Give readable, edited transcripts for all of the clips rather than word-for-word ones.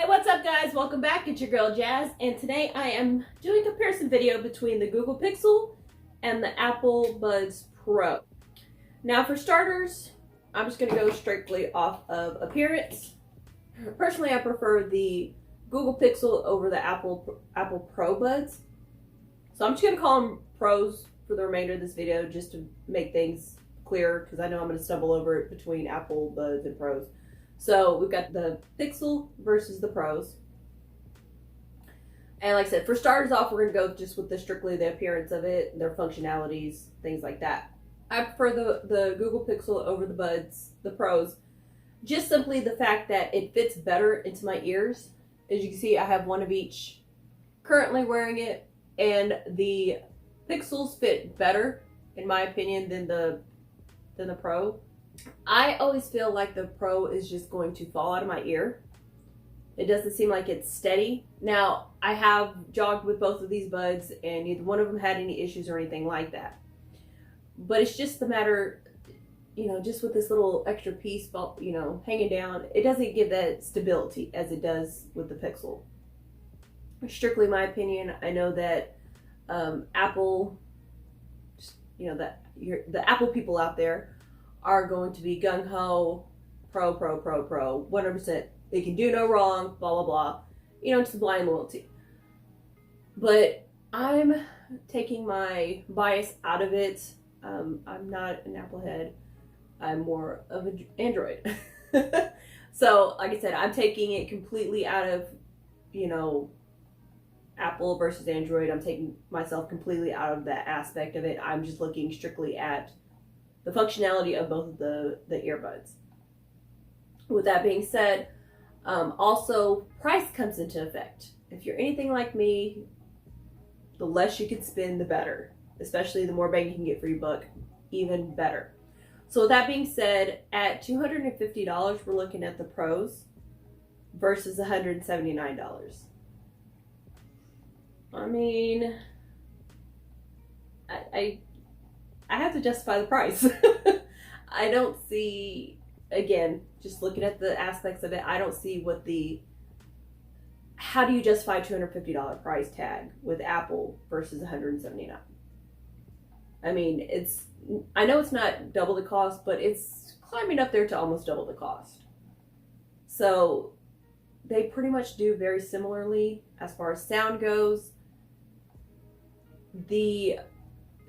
Hey, what's up guys? Welcome back. It's your girl Jazz, and today I am doing a comparison video between the Google Pixel and the Airpods Pro. Now for starters, I'm just going to go strictly off of appearance. Personally, I prefer the Google Pixel over the Apple Pro buds. So I'm just going to call them Pros for the remainder of this video just to make things clear, because I know I'm going to stumble over it between Apple buds and Pros. So we've got the Pixel versus the Pros. And like I said, for starters off, we're going to go just with strictly the appearance of it, their functionalities, things like that. I prefer the Google Pixel over the buds, the Pros, just simply the fact that it fits better into my ears. As you can see, I have one of each currently wearing it, and the Pixels fit better, in my opinion, than the Pro. I always feel like the Pro is just going to fall out of my ear. It doesn't seem like it's steady. Now, I have jogged with both of these buds and neither one of them had any issues or anything like that. But it's just the matter, just with this little extra piece, hanging down, it doesn't give that stability as it does with the Pixel. Strictly my opinion. I know that Apple, the Apple people out there are going to be gung-ho, pro, 100%. They can do no wrong, blah, blah, blah. Just blind loyalty. But I'm taking my bias out of it. I'm not an Apple head. I'm more of an Android. So, like I said, I'm taking it completely out of, Apple versus Android. I'm taking myself completely out of that aspect of it. I'm just looking strictly at the functionality of both of the earbuds. With that being said, also price comes into effect. If you're anything like me, the less you can spend, the better. Especially the more bang you can get for your buck, even better. So with that being said, at $250, we're looking at the Pros versus $179. I mean, I have to justify the price. I don't see, again, just looking at the aspects of it, I don't see how do you justify a $250 price tag with Apple versus $179? I mean, I know it's not double the cost, but it's climbing up there to almost double the cost. So they pretty much do very similarly as far as sound goes. The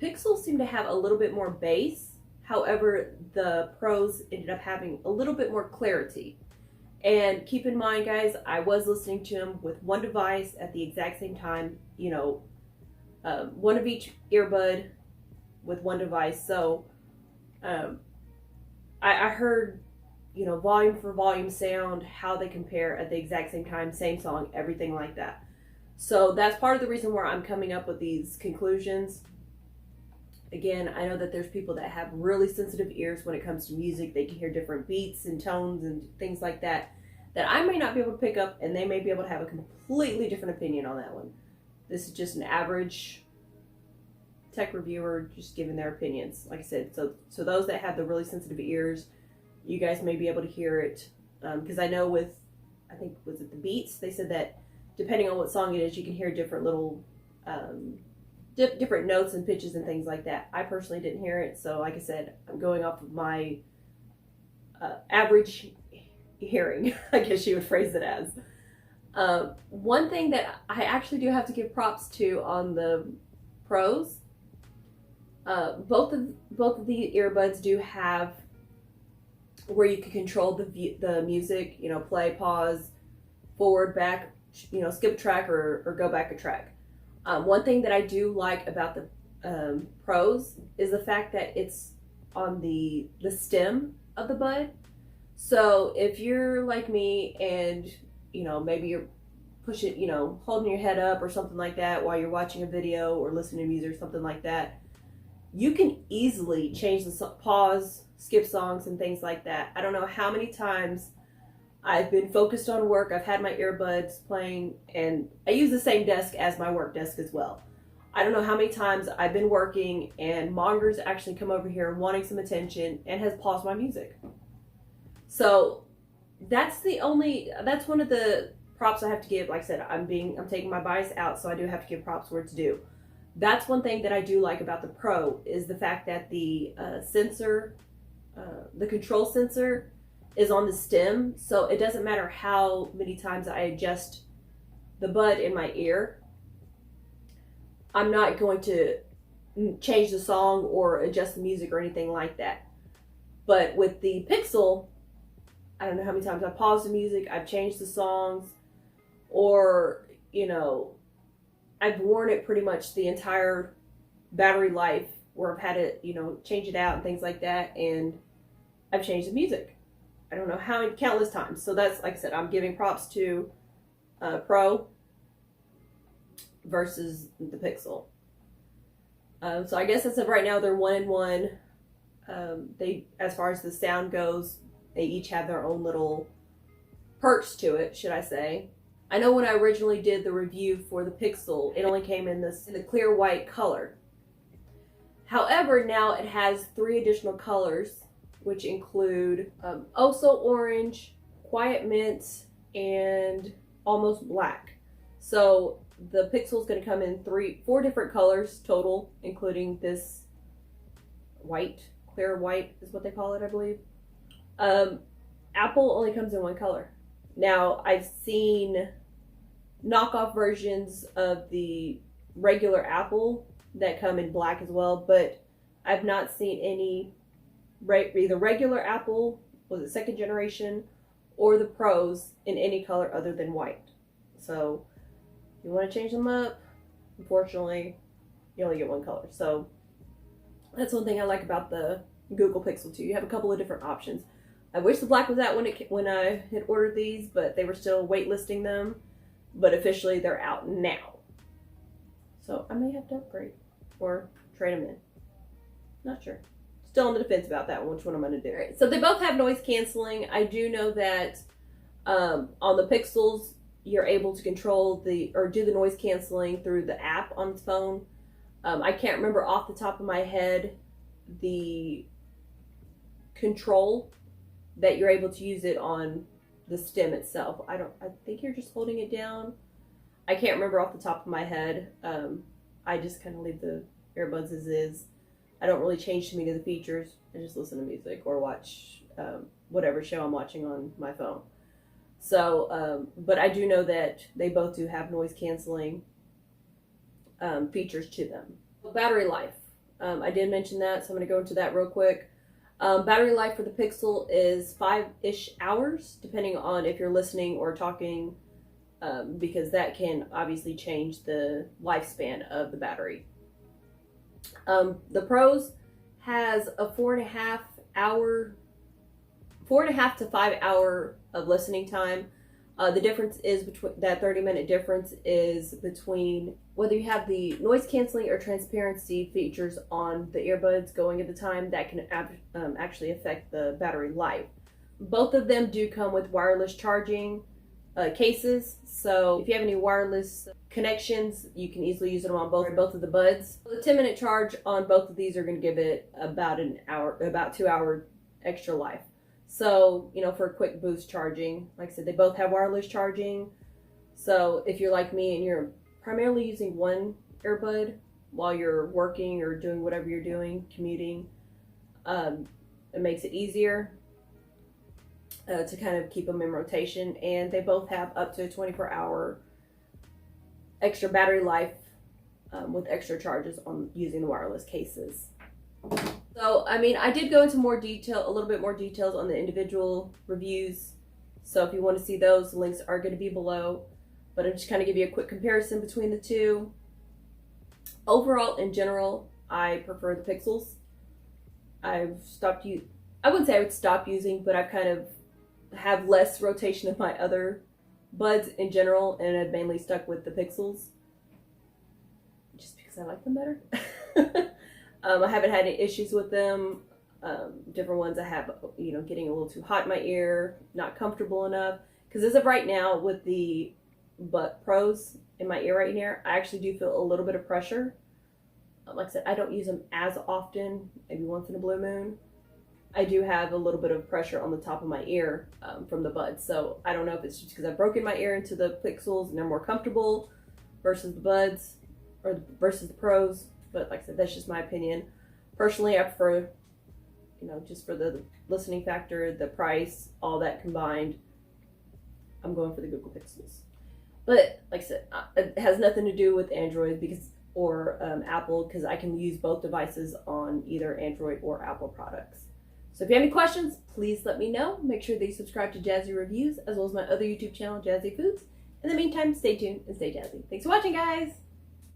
Pixels seem to have a little bit more bass. However, the Pros ended up having a little bit more clarity. And keep in mind, guys, I was listening to them with one device at the exact same time, one of each earbud with one device. So I heard, volume for volume sound, how they compare at the exact same time, same song, everything like that. So that's part of the reason why I'm coming up with these conclusions. Again, I know that there's people that have really sensitive ears when it comes to music. They can hear different beats and tones and things like that I may not be able to pick up, and they may be able to have a completely different opinion on that one. This is just an average tech reviewer just giving their opinions. Like I said, so those that have the really sensitive ears, you guys may be able to hear it. Because I know with, I think, was it the Beats? They said that depending on what song it is, you can hear different little different notes and pitches and things like that. I personally didn't hear it, so like I said, I'm going off of my average hearing, I guess you would phrase it as. One thing that I actually do have to give props to on the Pros, both of the earbuds do have where you can control the music, play, pause, forward, back, skip a track or go back a track. One thing that I do like about the Pros is the fact that it's on the stem of the bud. So if you're like me and, maybe you're pushing, holding your head up or something like that while you're watching a video or listening to music or something like that, you can easily change the pause, skip songs and things like that. I don't know how many times I've been focused on work. I've had my earbuds playing, and I use the same desk as my work desk as well. I don't know how many times I've been working and mongers actually come over here wanting some attention and has paused my music. So that's one of the props I have to give. Like I said, I'm taking my bias out, so I do have to give props where it's due. That's one thing that I do like about the Pro is the fact that the sensor, the control sensor, is on the stem, so it doesn't matter how many times I adjust the bud in my ear. I'm not going to change the song or adjust the music or anything like that. But with the Pixel, I don't know how many times I've paused the music, I've changed the songs, or, you know, I've worn it pretty much the entire battery life where I've had to, you know, change it out and things like that, and I've changed the music. I don't know how many, countless times. So that's, like I said, I'm giving props to Pro versus the Pixel. So I guess as of right now, they're 1-in-1. They, as far as the sound goes, they each have their own little perks to it, should I say. I know when I originally did the review for the Pixel, it only came in the clear white color. However, now it has 3 additional colors, which include Oso Orange, Quiet Mint, and Almost Black. So the Pixel is going to come in 4 different colors total, including this white, clear white is what they call it, I believe. Apple only comes in 1 color. Now, I've seen knockoff versions of the regular Apple that come in black as well, but I've not seen any, either regular Apple, was it 2nd generation, or the Pros in any color other than white. So, if you want to change them up, unfortunately, you only get 1 color. So, that's one thing I like about the Google Pixel 2. You have a couple of different options. I wish the black was out when I had ordered these, but they were still waitlisting them. But officially, they're out now. So I may have to upgrade or trade them in. Not sure. Still on the defense about that one, which one I'm going to do. All right, so they both have noise canceling. I do know that on the Pixels, you're able to control do the noise canceling through the app on the phone. I can't remember off the top of my head the control that you're able to use it on the stem itself. I think you're just holding it down. I can't remember off the top of my head. I just kind of leave the earbuds as is. I don't really change too many of the features. I just listen to music or watch whatever show I'm watching on my phone. So, but I do know that they both do have noise canceling features to them. Battery life. I did mention that, so I'm going to go into that real quick. Battery life for the Pixel is 5-ish hours, depending on if you're listening or talking, because that can obviously change the lifespan of the battery. The Pros has a 4.5 to 5 hour of listening time. The difference is between that 30-minute difference is between whether you have the noise canceling or transparency features on the earbuds going at the time. That can actually affect the battery life. Both of them do come with wireless charging cases, so if you have any wireless connections, you can easily use them on both of the buds. The 10-minute charge on both of these are going to give it about 2 hour extra life. So, you know, for a quick boost charging, like I said, they both have wireless charging. So if you're like me and you're primarily using one earbud while you're working or doing whatever you're doing, commuting, it makes it easier to kind of keep them in rotation. And they both have up to a 24-hour extra battery life with extra charges on using the wireless cases. So, I mean, I did go into a little bit more details on the individual reviews. So if you want to see those, the links are going to be below. But I'm just kind of give you a quick comparison between the two. Overall, in general, I prefer the Pixels. I wouldn't say I would stop using, but I've kind of have less rotation of my other buds in general, and I've mainly stuck with the Pixels. Just because I like them better. I haven't had any issues with them. Different ones I have, you know, getting a little too hot in my ear, not comfortable enough. Because as of right now, with the Pros in my ear right here, I actually do feel a little bit of pressure. Like I said, I don't use them as often, maybe once in a blue moon. I do have a little bit of pressure on the top of my ear from the buds. So I don't know if it's just because I've broken my ear into the Pixels and they're more comfortable versus the buds or versus the Pros. But like I said, that's just my opinion. Personally, I prefer, you know, just for the listening factor, the price, all that combined, I'm going for the Google Pixels. But like I said, it has nothing to do with Android or Apple, because I can use both devices on either Android or Apple products. So if you have any questions, please let me know. Make sure that you subscribe to Jazzy Reviews as well as my other YouTube channel, Jazzyfoodz. In the meantime, stay tuned and stay jazzy. Thanks for watching, guys!